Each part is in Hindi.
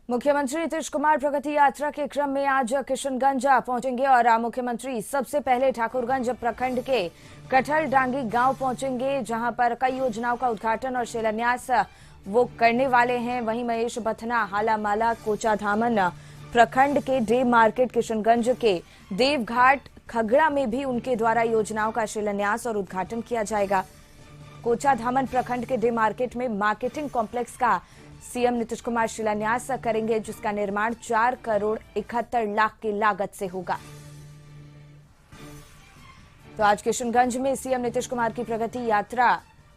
मुख्यमंत्री नीतीश कुमार प्रगति यात्रा के क्रम में आज किशनगंज पहुंचेंगे और मुख्यमंत्री सबसे पहले ठाकुरगंज प्रखंड के कटहल डांगी गांव पहुंचेंगे, जहां पर कई योजनाओं का उद्घाटन और शिलान्यास वो करने वाले हैं। वहीं महेश बथना, हालामाला, कोचाधामन प्रखंड के डे मार्केट, किशनगंज के देवघाट, खगड़ा में भी उनके द्वारा योजनाओं का शिलान्यास और उद्घाटन किया जाएगा। कोचाधामन प्रखंड के डे मार्केट में मार्केटिंग कॉम्प्लेक्स का सीएम नीतीश कुमार शिलान्यास करेंगे, जिसका निर्माण 4 करोड़ 71 लाख की लागत से होगा। तो आज किशनगंज में सीएम नीतीश कुमार की प्रगति यात्रा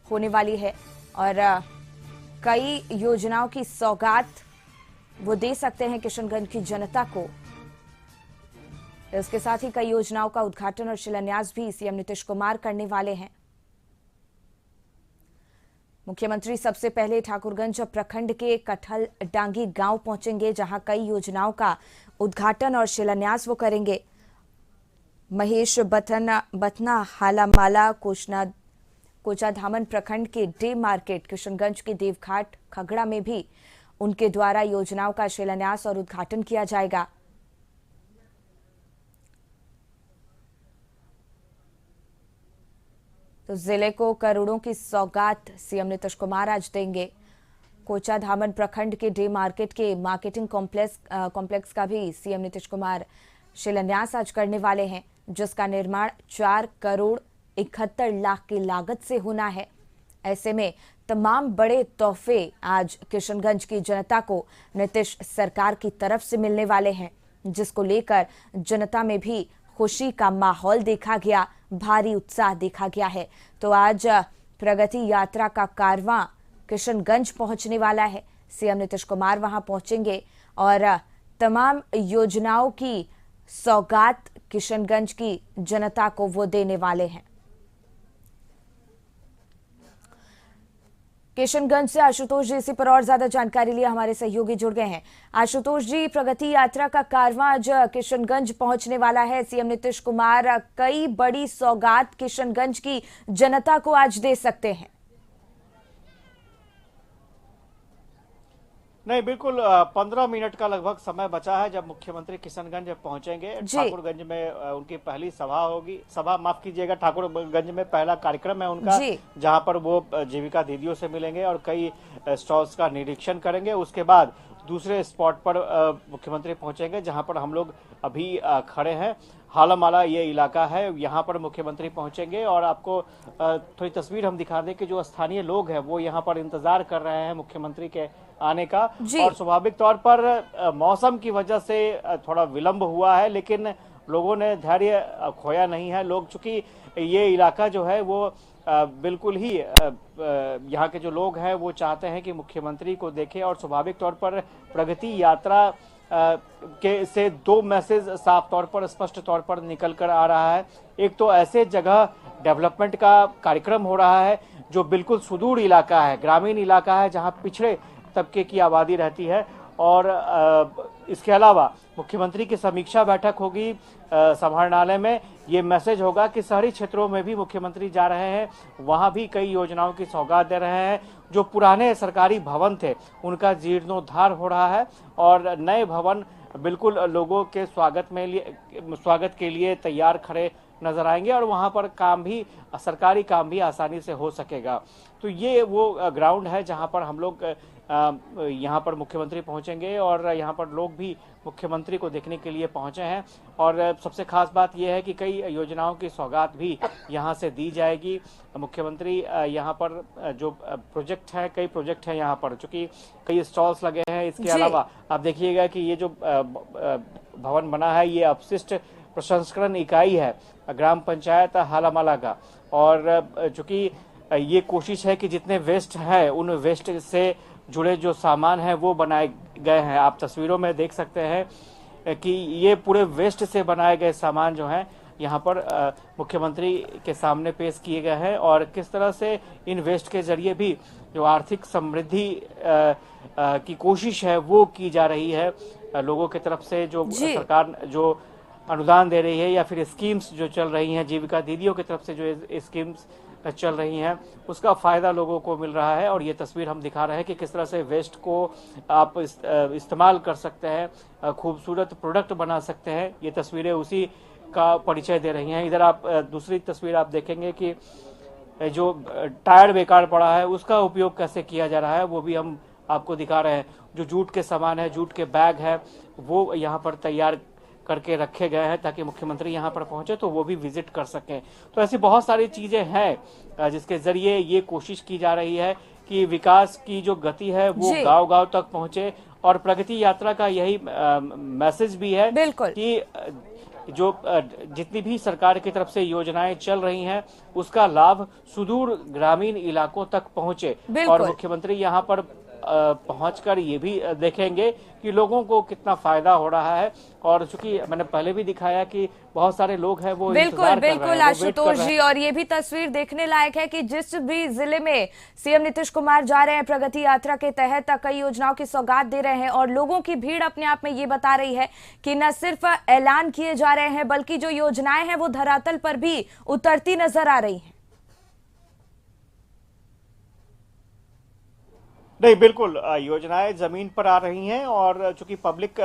होने वाली है और कई योजनाओं की सौगात वो दे सकते हैं किशनगंज की जनता को। इसके साथ ही कई योजनाओं का उद्घाटन और शिलान्यास भी सीएम नीतीश कुमार करने वाले हैं। मुख्यमंत्री सबसे पहले ठाकुरगंज प्रखंड के कटहल डांगी गांव पहुंचेंगे, जहां कई योजनाओं का उद्घाटन और शिलान्यास वो करेंगे। महेश बथना, हालामाला, कोचाधामन प्रखंड के डे मार्केट, किशनगंज के देवघाट, खगड़ा में भी उनके द्वारा योजनाओं का शिलान्यास और उद्घाटन किया जाएगा। तो जिले को करोड़ों की सौगात सीएम नीतीश कुमार आज देंगे। कोचाधामन प्रखंड के डे मार्केट के मार्केटिंग कॉम्प्लेक्स का भी सीएम नीतीश कुमार शिलान्यास आज करने वाले हैं, जिसका निर्माण 4 करोड़ 71 लाख की लागत से होना है। ऐसे में तमाम बड़े तोहफे आज किशनगंज की जनता को नीतीश सरकार की तरफ से मिलने वाले हैं, जिसको लेकर जनता में भी खुशी का माहौल देखा गया, भारी उत्साह देखा गया है। तो आज प्रगति यात्रा का कारवां किशनगंज पहुंचने वाला है। सीएम नीतीश कुमार वहां पहुंचेंगे और तमाम योजनाओं की सौगात किशनगंज की जनता को वो देने वाले हैं। किशनगंज से आशुतोष जी इसी पर और ज्यादा जानकारी लिए हमारे सहयोगी जुड़ गए हैं। आशुतोष जी, प्रगति यात्रा का कारवां आज किशनगंज पहुंचने वाला है। सीएम नीतीश कुमार कई बड़ी सौगात किशनगंज की जनता को आज दे सकते हैं। नहीं, बिल्कुल 15 मिनट का लगभग समय बचा है जब मुख्यमंत्री किशनगंज पहुंचेंगे। ठाकुरगंज में उनकी पहली सभा होगी, माफ कीजिएगा, ठाकुरगंज में पहला कार्यक्रम है उनका, जहां पर वो जीविका दीदियों से मिलेंगे और कई स्टॉल्स का निरीक्षण करेंगे। उसके बाद दूसरे स्पॉट पर मुख्यमंत्री पहुंचेंगे, जहां पर हम लोग अभी खड़े हैं। हालामाला ये इलाका है, यहाँ पर मुख्यमंत्री पहुंचेंगे और आपको थोड़ी तस्वीर हम दिखा दें कि जो स्थानीय लोग हैं वो यहाँ पर इंतजार कर रहे हैं मुख्यमंत्री के आने का। और स्वाभाविक तौर पर मौसम की वजह से थोड़ा विलंब हुआ है, लेकिन लोगों ने धैर्य खोया नहीं है। लोग, चूंकि ये इलाका जो है वो बिल्कुल ही यहाँ के जो लोग हैं वो चाहते हैं कि मुख्यमंत्री को देखें, और स्वाभाविक तौर पर प्रगति यात्रा के से 2 मैसेज साफ तौर पर, स्पष्ट तौर पर निकल कर आ रहा है। एक तो ऐसे जगह डेवलपमेंट का कार्यक्रम हो रहा है जो बिल्कुल सुदूर इलाका है, ग्रामीण इलाका है, जहां पिछड़े तबके की आबादी रहती है। और इसके अलावा मुख्यमंत्री की समीक्षा बैठक होगी समाहरणालय में। ये मैसेज होगा कि शहरी क्षेत्रों में भी मुख्यमंत्री जा रहे हैं, वहां भी कई योजनाओं की सौगात दे रहे हैं। जो पुराने सरकारी भवन थे उनका जीर्णोद्धार हो रहा है और नए भवन बिल्कुल लोगों के स्वागत के लिए तैयार खड़े नजर आएंगे और वहां पर सरकारी काम भी आसानी से हो सकेगा। तो ये वो ग्राउंड है जहां पर हम लोग यहाँ पर मुख्यमंत्री पहुंचेंगे और यहाँ पर लोग भी मुख्यमंत्री को देखने के लिए पहुंचे हैं। और सबसे खास बात यह है कि कई योजनाओं की सौगात भी यहाँ से दी जाएगी। मुख्यमंत्री यहाँ पर जो कई प्रोजेक्ट हैं यहाँ पर, चूंकि कई स्टॉल्स लगे हैं। इसके अलावा आप देखिएगा कि ये जो भवन बना है ये अपशिष्ट प्रसंस्करण इकाई है ग्राम पंचायत हालामाला का। और चूंकि ये कोशिश है कि जितने वेस्ट है उन वेस्ट से जुड़े जो सामान है वो बनाए गए हैं। आप तस्वीरों में देख सकते हैं कि ये पूरे वेस्ट से बनाए गए सामान जो हैं यहाँ पर मुख्यमंत्री के सामने पेश किए गए हैं, और किस तरह से इन वेस्ट के जरिए भी जो आर्थिक समृद्धि की कोशिश है वो की जा रही है लोगों की तरफ से। जो सरकार जो अनुदान दे रही है या फिर स्कीम्स जो चल रही हैं, जीविका दीदियों की तरफ से जो स्कीम्स चल रही हैं उसका फायदा लोगों को मिल रहा है। और ये तस्वीर हम दिखा रहे हैं कि किस तरह से वेस्ट को आप इस्तेमाल कर सकते हैं, खूबसूरत प्रोडक्ट बना सकते हैं। ये तस्वीरें उसी का परिचय दे रही हैं। इधर आप दूसरी तस्वीर आप देखेंगे कि जो टायर बेकार पड़ा है उसका उपयोग कैसे किया जा रहा है वो भी हम आपको दिखा रहे हैं। जो जूट के सामान है, जूट के बैग है, वो यहाँ पर तैयार करके रखे गए हैं ताकि मुख्यमंत्री यहाँ पर पहुंचे तो वो भी विजिट कर सकें। तो ऐसी बहुत सारी चीजें हैं जिसके जरिए ये कोशिश की जा रही है कि विकास की जो गति है वो गांव-गांव तक पहुंचे। और प्रगति यात्रा का यही मैसेज भी है कि जो जितनी भी सरकार की तरफ से योजनाएं चल रही हैं उसका लाभ सुदूर ग्रामीण इलाकों तक पहुंचे। और मुख्यमंत्री यहाँ पर पहुंचकर ये भी देखेंगे कि लोगों को कितना फायदा हो रहा है। और चूंकि मैंने पहले भी दिखाया कि बहुत सारे लोग हैं वो इंतजार कर रहे हैं, बिल्कुल आशुतोष जी। और ये भी तस्वीर देखने लायक है कि जिस भी जिले में सीएम नीतीश कुमार जा रहे हैं प्रगति यात्रा के तहत कई योजनाओं की सौगात दे रहे हैं और लोगों की भीड़ अपने आप में ये बता रही है कि न सिर्फ ऐलान किए जा रहे हैं बल्कि जो योजनाएं हैं वो धरातल पर भी उतरती नजर आ रही है। नहीं, बिल्कुल योजनाएं जमीन पर आ रही हैं और चूंकि पब्लिक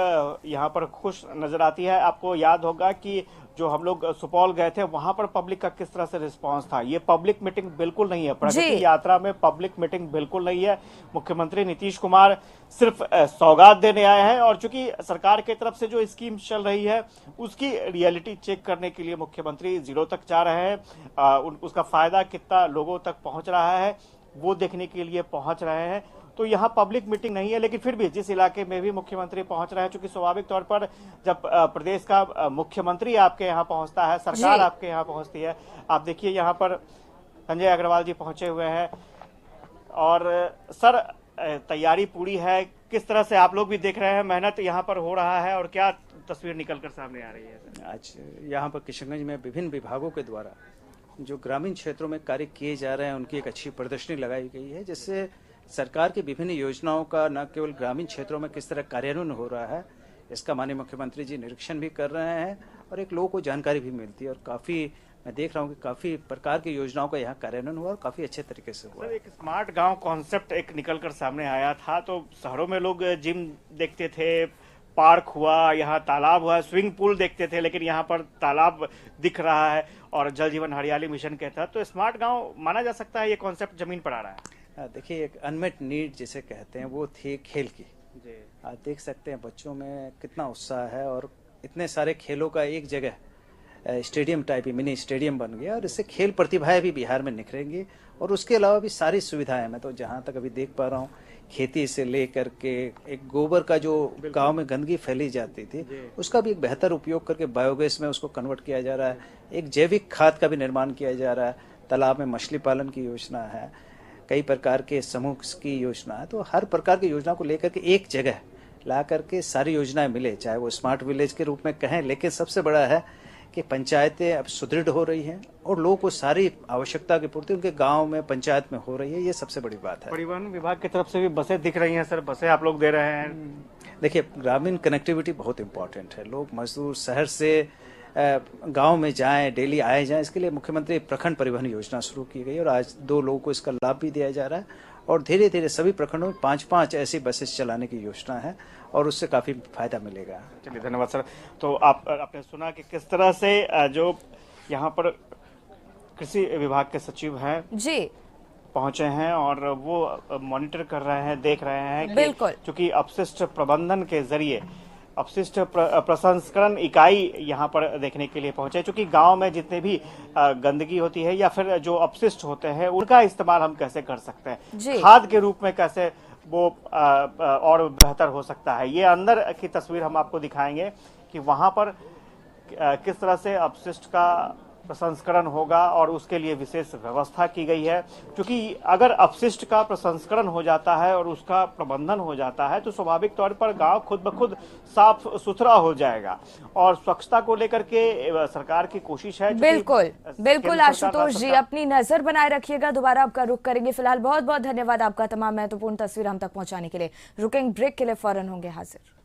यहाँ पर खुश नजर आती है। आपको याद होगा कि जो हम लोग सुपौल गए थे वहां पर पब्लिक का किस तरह से रिस्पांस था। ये पब्लिक मीटिंग बिल्कुल नहीं है, प्रगति यात्रा में पब्लिक मीटिंग बिल्कुल नहीं है। मुख्यमंत्री नीतीश कुमार सिर्फ सौगात देने आए हैं और चूंकि सरकार की तरफ से जो स्कीम चल रही है उसकी रियलिटी चेक करने के लिए मुख्यमंत्री जीरो तक जा रहे हैं। उसका फायदा कितना लोगों तक पहुंच रहा है वो देखने के लिए पहुंच रहे हैं। तो यहाँ पब्लिक मीटिंग नहीं है, लेकिन फिर भी जिस इलाके में भी मुख्यमंत्री पहुंच रहे हैं, चूंकि स्वाभाविक तौर पर जब प्रदेश का मुख्यमंत्री आपके यहाँ पहुंचता है, सरकार आपके यहाँ पहुंचती है। आप देखिए यहाँ पर संजय अग्रवाल जी पहुंचे हुए हैं। और सर, तैयारी पूरी है, किस तरह से आप लोग भी देख रहे हैं मेहनत यहाँ पर हो रहा है और क्या तस्वीर निकल कर सामने आ रही है? आज यहाँ पर किशनगंज में विभिन्न विभागों के द्वारा जो ग्रामीण क्षेत्रों में कार्य किए जा रहे हैं उनकी एक अच्छी प्रदर्शनी लगाई गई है, जिससे सरकार की विभिन्न योजनाओं का न केवल ग्रामीण क्षेत्रों में किस तरह कार्यान्वयन हो रहा है इसका माननीय मुख्यमंत्री जी निरीक्षण भी कर रहे हैं और एक लोगों को जानकारी भी मिलती है। और काफ़ी मैं देख रहा हूँ कि काफ़ी प्रकार की योजनाओं का यहाँ कार्यान्वयन हुआ और काफ़ी अच्छे तरीके से हुआ। एक स्मार्ट गांव कॉन्सेप्ट एक निकल कर सामने आया था। तो शहरों में लोग जिम देखते थे, पार्क हुआ, यहाँ तालाब हुआ, स्विमिंग पूल देखते थे, लेकिन यहाँ पर तालाब दिख रहा है और जल जीवन हरियाली मिशन के तहत तो स्मार्ट गांव माना जा सकता है। ये कॉन्सेप्ट जमीन पर आ रहा है। देखिए, एक अनमेट नीड जिसे कहते हैं वो थी खेल की। आप देख सकते हैं बच्चों में कितना उत्साह है और इतने सारे खेलों का एक जगह स्टेडियम टाइप ही मिनी स्टेडियम बन गया और इससे खेल प्रतिभाएं भी बिहार में निखरेंगी। और उसके अलावा भी सारी सुविधाएं, मैं तो जहां तक अभी देख पा रहा हूं, खेती से लेकर के एक गोबर का जो गांव में गंदगी फैली जाती थी उसका भी एक बेहतर उपयोग करके बायोगैस में उसको कन्वर्ट किया जा रहा है। एक जैविक खाद का भी निर्माण किया जा रहा है। तालाब में मछली पालन की योजना है, कई प्रकार के समूह की योजना है। तो हर प्रकार की योजना को लेकर के एक जगह ला करके सारी योजनाएं मिले, चाहे वो स्मार्ट विलेज के रूप में कहें, लेकिन सबसे बड़ा है कि पंचायतें अब सुदृढ़ हो रही हैं और लोगों को सारी आवश्यकता की पूर्ति उनके गांव में पंचायत में हो रही है। ये सबसे बड़ी बात है। परिवहन विभाग की तरफ से भी बसें दिख रही हैं सर, बसें आप लोग दे रहे हैं। देखिए, ग्रामीण कनेक्टिविटी बहुत इंपॉर्टेंट है। लोग मजदूर शहर से गांव में जाएं, डेली आए जाएं, इसके लिए मुख्यमंत्री प्रखंड परिवहन योजना शुरू की गई और आज 2 लोगों को इसका लाभ भी दिया जा रहा है। और धीरे धीरे सभी प्रखंडों में 5-5 ऐसी बसेस चलाने की योजना है और उससे काफी फायदा मिलेगा। चलिए, धन्यवाद सर। तो आपने सुना कि किस तरह से जो यहाँ पर कृषि विभाग के सचिव हैं जी पहुंचे हैं और वो मॉनिटर कर रहे हैं, देख रहे हैं कि चूंकि अपशिष्ट प्रबंधन के जरिए अपशिष्ट प्रसंस्करण इकाई यहाँ पर देखने के लिए पहुंचे। चूंकि गांव में जितने भी गंदगी होती है या फिर जो अपशिष्ट होते हैं उनका इस्तेमाल हम कैसे कर सकते हैं, खाद के रूप में कैसे वो और बेहतर हो सकता है। ये अंदर की तस्वीर हम आपको दिखाएंगे कि वहां पर किस तरह से अपशिष्ट का प्रसंस्करण होगा और उसके लिए विशेष व्यवस्था की गई है। क्योंकि अगर अपशिष्ट का प्रसंस्करण हो जाता है और उसका प्रबंधन हो जाता है तो स्वाभाविक तौर पर गांव खुद ब खुद साफ सुथरा हो जाएगा और स्वच्छता को लेकर के सरकार की कोशिश है। बिल्कुल बिल्कुल आशुतोष जी, अपनी नजर बनाए रखिएगा। दोबारा आपका रुख करेंगे। फिलहाल बहुत बहुत धन्यवाद आपका तमाम महत्वपूर्ण तस्वीर हम तक पहुंचाने के लिए। रुकेंगे ब्रेक के लिए, फौरन होंगे हाजिर।